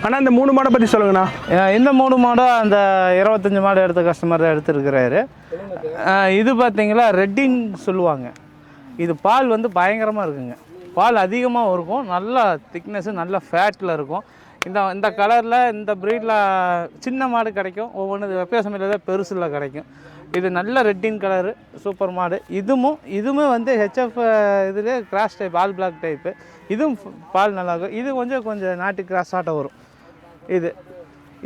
ஆனால் இந்த 3 மாடை பற்றி சொல்லுங்கண்ணா. இந்த 3 மாடும் அந்த 25 மாடு எடுத்த கஸ்டமர் தான் எடுத்துருக்கிறாரு. இது பார்த்தீங்களா ரெட்டின் சொல்லுவாங்க. இது பால் வந்து பயங்கரமாக இருக்குங்க. பால் அதிகமாக இருக்கும், நல்லா திக்னஸ்ஸு, நல்ல ஃபேட்டில் இருக்கும். இந்த கலரில் இந்த ப்ரீடில் சின்ன மாடு கிடைக்கும், ஒவ்வொன்று வெப்பசமையில் பெருசில் கிடைக்கும். இது நல்ல ரெட்டின் கலரு, சூப்பர் மாடு. இதுவுமே வந்து ஹெச்எஃப் இதில் cross type, all black type. இதுவும் பால் நல்லாயிருக்கும். இது கொஞ்சம் நாட்டு கிராஸ் ஆட்டம் வரும்.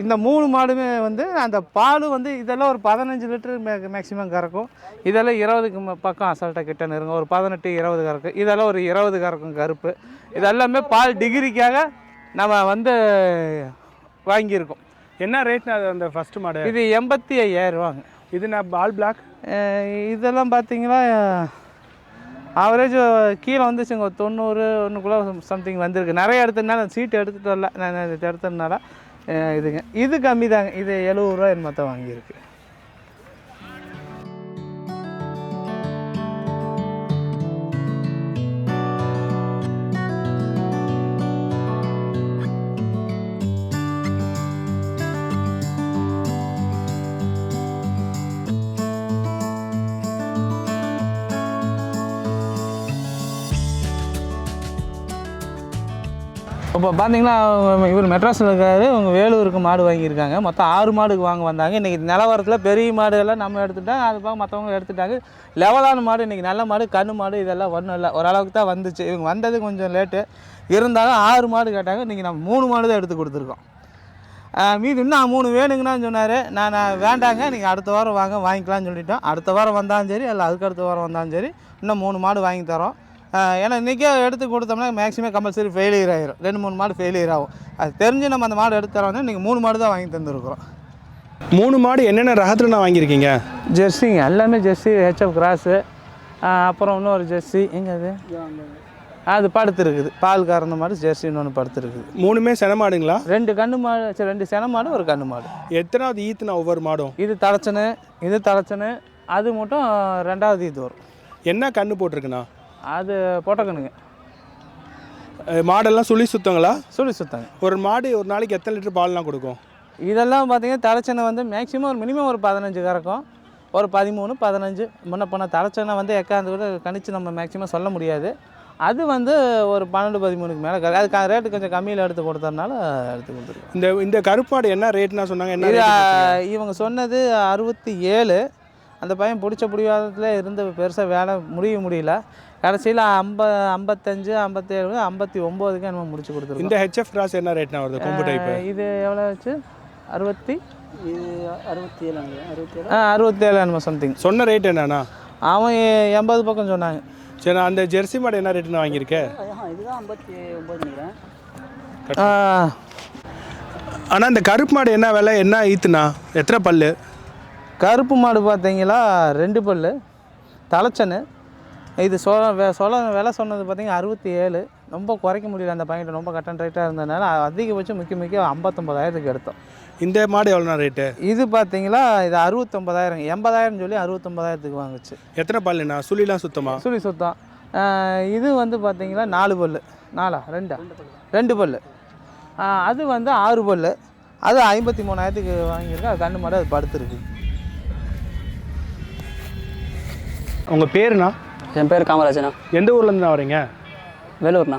இந்த 3 மாடுமே வந்து அந்த பால் வந்து இதெல்லாம் ஒரு 15 லிட்டரு மேக்ஸிமம் கறக்கும். இதெல்லாம் 20க்கு பக்கம் அசால்ட்டாக கிட்ட நெருங்க, ஒரு 18-20 கறக்கும். இதெல்லாம் ஒரு 20 கறக்கும் கருப்பு. இதெல்லாமே பால் டிகிரிக்காக நம்ம வந்து வாங்கியிருக்கோம். என்ன ரேட்னா அது அந்த ஃபஸ்ட்டு மாடு? இது 85,000 ரூபாங்க. இது நான் ஆல் பிளாக். இதெல்லாம் பார்த்தீங்களா ஆவரேஜ் கீழே வந்துச்சுங்க, ஒரு 90 ஒன்றுக்குள்ளே சம்திங் வந்திருக்கு. நிறைய எடுத்ததுனால சீட்டு எடுத்துகிட்டு வரல, நான் எடுத்ததுனால இதுங்க. இது கம்மி தாங்க, இது 70 ரூபா என் மொத்தம் வாங்கியிருக்கு. இப்போ பார்த்தீங்கன்னா இவர் மெட்ராஸில் இருக்காரு, அவங்க வேலூருக்கு மாடு வாங்கியிருக்காங்க. மொத்தம் 6 மாடுக்கு வாங்க வந்தாங்க. இன்றைக்கி நிலவரத்தில் பெரிய மாடுகள்லாம் நம்ம எடுத்துட்டோம், அது பார்க்க மற்றவங்க எடுத்துட்டாங்க. லெவலான மாடு இன்றைக்கி நல்ல மாடு, கண்ணு மாடு இதெல்லாம் ஒன்றும் இல்லை, ஓரளவுக்கு தான் வந்துச்சு. இவங்க வந்தது கொஞ்சம் லேட்டு இருந்தாலும் 6 மாடு கேட்டாங்க. இன்றைக்கி நம்ம 3 மாடு தான் எடுத்து கொடுத்துருக்கோம். மீது இன்னும் 3 வேணுங்கன்னு சொன்னார். நான் வேண்டாங்க, நீங்கள் அடுத்த வாரம் வாங்க வாங்கிக்கலாம்னு சொல்லிட்டோம். அடுத்த வாரம் வந்தாலும் சரி, இல்லை அதுக்கு அடுத்த வாரம் வந்தாலும் சரி, இன்னும் 3 மாடு வாங்கி தரோம். ஏன்னா இன்றைக்கே எடுத்து கொடுத்தோம்னா மேக்ஸிமம் கம்பல்சரி ஃபெயிலியர் ஆகிரும். 2-3 மாடு ஃபெயிலியர் ஆகும். அது தெரிஞ்சு நம்ம அந்த மாடு எடுத்து தரோம். இன்றைக்கி 3 மாடு தான் வாங்கி தந்துருக்குறோம். 3 மாடு என்னென்ன ரகத்தில் நான் வாங்கியிருக்கீங்க? ஜெர்சிங்க, எல்லாமே ஜெர்சி, ஹெச்எஃப் கிராஸு, அப்புறம் இன்னொரு ஜெர்சி எங்கே அது படுத்துருக்குது. பால் கறந்த மாடு ஜெர்சி இன்னொன்று படுத்துருக்குது. 3மே சென மாடுங்களா? 2 கண்ணு மாடு, 2 சென மாடு, ஒரு கண்ணு மாடு. எத்தனாவது ஈத்துனா ஒவ்வொரு மாடும்? இது தலைச்சனு, அது மட்டும் 2வது ஈத்து வரும். என்ன கண்ணு போட்டிருக்குண்ணா? அது பொட்டக்கண்ணுங்க. மாடெல்லாம் சுழி சுத்தங்களா? சுழி சுத்தங்க. ஒரு மாடு ஒரு நாளைக்கு எத்தனை லிட்டர் பால்லாம் கொடுக்கும்? இதெல்லாம் பார்த்தீங்கன்னா தலைச்சனை வந்து மேக்ஸிமம் ஒரு மினிமம் ஒரு 15 கறக்கும், ஒரு 13-15 முன்ன போனால். தலைச்சனை வந்து எக்காந்து கூட கணிச்சு நம்ம மேக்ஸிமம் சொல்ல முடியாது. அது வந்து ஒரு 12-13க்கு மேலே அது ரேட்டு கொஞ்சம் கம்மியில் எடுத்து கொடுத்ததுனால எடுத்து கொடுத்துருக்கோம். இந்த கருப்பு மாடு என்ன ரேட்னா சொன்னாங்க? என்ன இவங்க சொன்னது 67. அந்த பையன் பிடிச்ச பிடிவாதத்தில் இருந்து பெருசாக வேலை முடியல. கடைசியில் 55, 57, 59க்கு நம்ம முடிச்சு கொடுத்துருக்கோம். இந்த ஹெச்எஃப் கிராஸ் என்ன ரேட்னா வருது? கொம்பு டைப்பு இது எவ்வளோ ஆச்சு? 67 என்னமோ சம்திங். சொன்ன ரேட் என்னன்னா? அவன் 80 பக்கம் சொன்னாங்க. சரி, நான் அந்த ஜெர்சி மாடு என்ன ரேட்டுன்னு வாங்கியிருக்கேன்? இதுதான் 59 நினைக்கிறேன். ஆனால் இந்த கருப்பு மாடு என்ன விலை, என்ன ஈத்துனா, எத்தனை பல்லு? கருப்பு மாடு பார்த்தீங்களா 2 பல்லு, தலைச்சனு. இது விலை சொன்னது பார்த்தீங்கன்னா 67. ரொம்ப குறைக்க முடியல, அந்த பையன் ரொம்ப கட்டன் ரேட்டாக இருந்ததுனால அதிகபட்சம் முக்கிய 59,000க்கு எடுத்தோம். இந்த மாடு எவ்வளோண்ணா ரேட்டு? இது பார்த்தீங்களா இது 69,000, 80,000 சொல்லி 69,000க்கு வாங்குச்சு. எத்தனை பல்லுண்ணா? சுழிலாம் சுத்தமா? சுழி சுத்தம். இது வந்து பார்த்தீங்களா 4 பல்லு. 2 பல்லு. அது வந்து 6 பல்லு. அது 53,000க்கு வாங்கியிருக்கு. அது கண்ணு மாடு, அது படுத்துருக்கு. உங்கள் பேருண்ணா? என் பேர் காமராஜண்ணா. எந்த ஊர்லேருந்து வரீங்க? வேலூர்ண்ணா.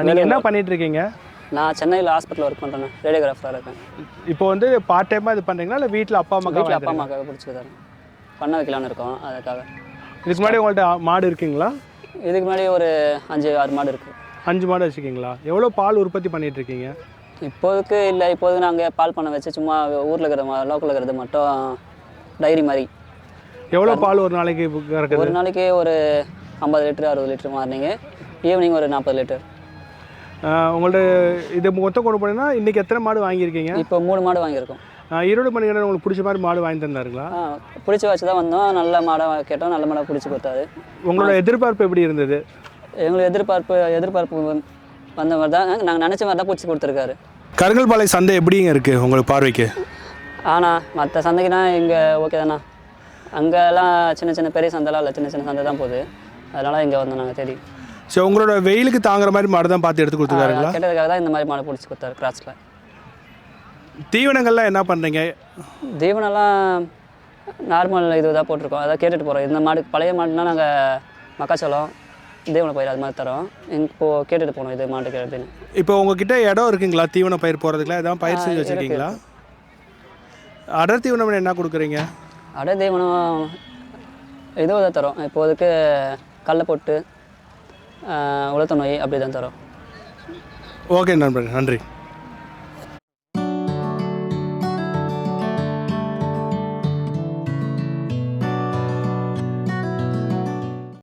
நீங்கள் என்ன பண்ணிகிட்ருக்கீங்க? நான் சென்னையில் ஹாஸ்பிட்டலில் ஒர்க் பண்ணுறேண்ணா, ரேடியோகிராஃபராக இருக்கேன். இப்போ வந்து பார்ட் டைமாக இது பண்ணுறீங்களா, இல்லை வீட்டில் அப்பா அம்மாக்காக பிடிச்சிருக்காரு பண்ண வைக்கலான்னு இருக்கோம். அதுக்காக. இதுக்கு முன்னாடி உங்கள்கிட்ட மாடு இருக்குங்களா? இதுக்கு முன்னாடி ஒரு 5-6 மாடு இருக்குது. 5 மாடு வச்சுருக்கீங்களா? எவ்வளோ பால் உற்பத்தி பண்ணிகிட்ருக்கீங்க? இப்போதுக்கு இல்லை, இப்போது நாங்கள் பால் பண்ண வச்சு சும்மா ஊரில் இருக்கிற லோக்கலில் இருக்கிறது மட்டும் டைரி மாதிரி. எவ்வளோ பால் ஒரு நாளைக்கு கறக்குது? ஒரு நாளைக்கு ஒரு 50 லிட்டர் 60 லிட்டர் மார்னிங், ஈவினிங் ஒரு 40 லிட்டர். உங்கள்ட்ட இது மொத்தம் கொண்டு போனீங்கன்னா இன்றைக்கி எத்தனை மாடு வாங்கியிருக்கீங்க? இப்போ 3 மாடு வாங்கியிருக்கோம். ஈரோடு பண்ணிக்கிற உங்களுக்கு பிடிச்ச மாதிரி மாடு வாங்கி தந்தாருங்களா? பிடிச்சி வச்சு தான் வந்தோம். நல்ல மாடாக கேட்டோம், நல்ல மாடாக பிடிச்சி கொடுத்தாரு. உங்களோட எதிர்பார்ப்பு எப்படி இருந்தது? எங்களுக்கு எதிர்பார்ப்பு வந்த மாதிரி தான், நாங்கள் நினச்ச மாதிரி தான் பிடிச்சி கொடுத்துருக்காரு. கருங்கல்பாளையம் சந்தை எப்படிங்க இருக்குது உங்களுக்கு பார்வைக்கு? ஆனால் மற்ற சந்தைக்குனா இங்கே ஓகே தானே. அங்கெல்லாம் சின்ன பெரிய சந்தைலாம் இல்லை, சின்ன சந்தை தான் போகுது. அதனால் இங்கே வந்தோம் நாங்கள் தேடி. ஸோ உங்களோட வெயிலுக்கு தாங்குற மாதிரி மாடு தான் பார்த்து எடுத்து கொடுத்துருக்காருங்களா? கேட்டதுக்காக தான் இந்த மாதிரி மாடு பிடிச்சி கொடுத்தாரு கிராஸில். தீவனங்கள்லாம் என்ன பண்ணுறீங்க? தீவனம்லாம் நார்மல் இது தான் போட்டிருக்கோம், அதான் கேட்டுட்டு போகிறோம். இந்த மாடு பழைய மாடுனா நாங்கள் மக்காச்சோளம் தீவன பயிர் அது மாதிரி தரோம். இப்போது கேட்டுட்டு போகணும் இது மாட்டுக்கு அப்படின்னு. இப்போ உங்ககிட்ட இடம் இருக்குங்களா தீவன பயிர் போகிறதுக்குலாம் எதாவது பயிர் செஞ்சு வச்சுருக்கீங்களா? அடர் தீவனம் என்ன கொடுக்குறீங்க? அடர் தீவனம் இதுவும் தான் தரோம். இப்போதைக்கு கடல போட்டு உளுத்த நோய் அப்படி தான் தரோம். ஓகே நண்பர், நன்றி.